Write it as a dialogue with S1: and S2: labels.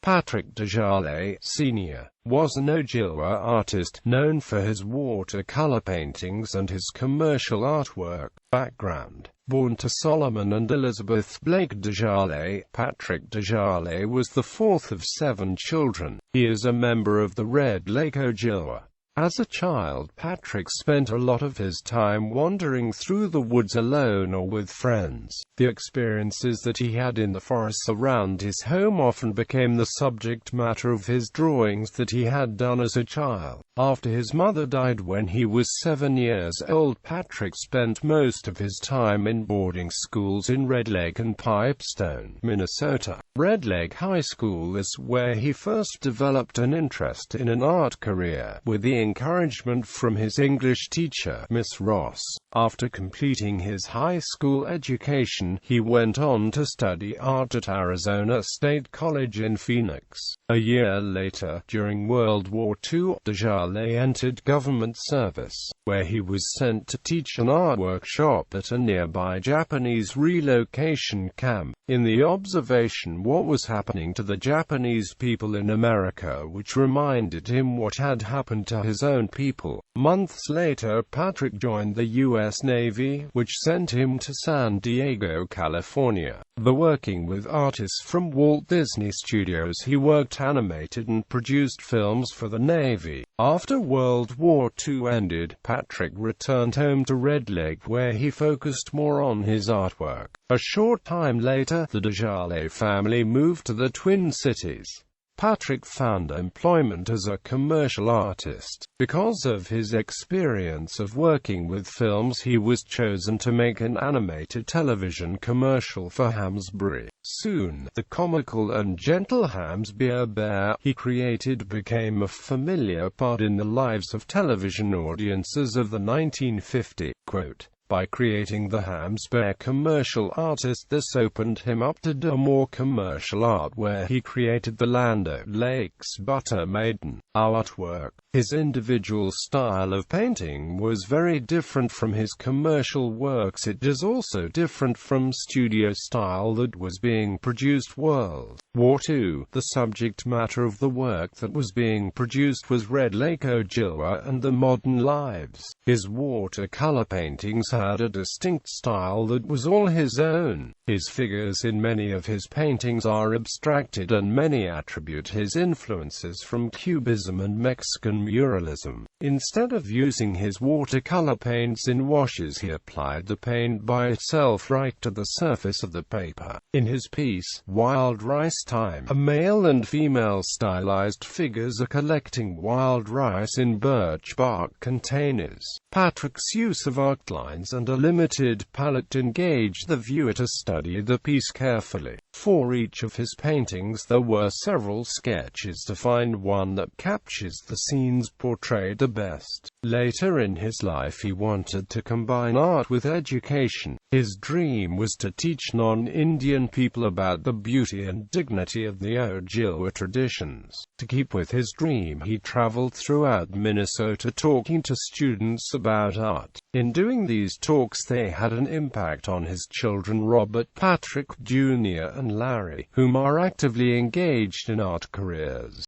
S1: Patrick DesJarlait, Sr., was an Ojibwa artist, known for his watercolor paintings and his commercial artwork. Background: born to Solomon and Elizabeth Blake DesJarlait, Patrick DesJarlait was the fourth of 7 children. He is a member of the Red Lake Ojibwa. As a child, Patrick spent a lot of his time wandering through the woods alone or with friends. The experiences that he had in the forests around his home often became the subject matter of his drawings that he had done as a child. After his mother died when he was 7 years old, Patrick spent most of his time in boarding schools in Red Lake and Pipestone, Minnesota. Red Lake High School is where he first developed an interest in an art career, with the encouragement from his English teacher, Miss Ross. After completing his high school education, he went on to study art at Arizona State College in Phoenix. A year later, during World War II, DesJarlait entered government service, where he was sent to teach an art workshop at a nearby Japanese relocation camp. In the observation what was happening to the Japanese people in America, which reminded him what had happened to his own people. Months later, Patrick joined the U.S. Navy, which sent him to San Diego, California. Working with artists from Walt Disney Studios, he worked animated and produced films for the Navy. After World War II ended, Patrick returned home to Red Lake, where he focused more on his artwork. A short time later, the DesJarlait family moved to the Twin Cities. Patrick found employment as a commercial artist. Because of his experience of working with films, he was chosen to make an animated television commercial for Hamsbury. Soon, the comical and gentle Hamsbury bear he created became a familiar part in the lives of television audiences of the 1950s. Quote, "By creating the Hamsbury commercial artist, this opened him up to do more commercial art, where he created the Land O'Lakes Butter Maiden artwork. His individual style of painting was very different from his commercial works. It is also different from studio style that was being produced. World War II. The subject matter of the work that was being produced was Red Lake Ojibwa and the modern lives. His watercolor paintings had a distinct style that was all his own. His figures in many of his paintings are abstracted, and many attribute his influences from Cubism and Mexican muralism. Instead of using his watercolor paints in washes, he applied the paint by itself right to the surface of the paper. In his piece, Wild Rice Time, a male and female stylized figures are collecting wild rice in birch bark containers. Patrick's use of outlines and a limited palette engaged the viewer to study the piece carefully. For each of his paintings there were several sketches to find one that captures the scenes portrayed the best. Later in his life, he wanted to combine art with education. His dream was to teach non-Indian people about the beauty and dignity of the Ojibwa traditions. To keep with his dream, he traveled throughout Minnesota talking to students about art. In doing these talks, they had an impact on his children Robert, Patrick Jr. and Larry, whom are actively engaged in art careers.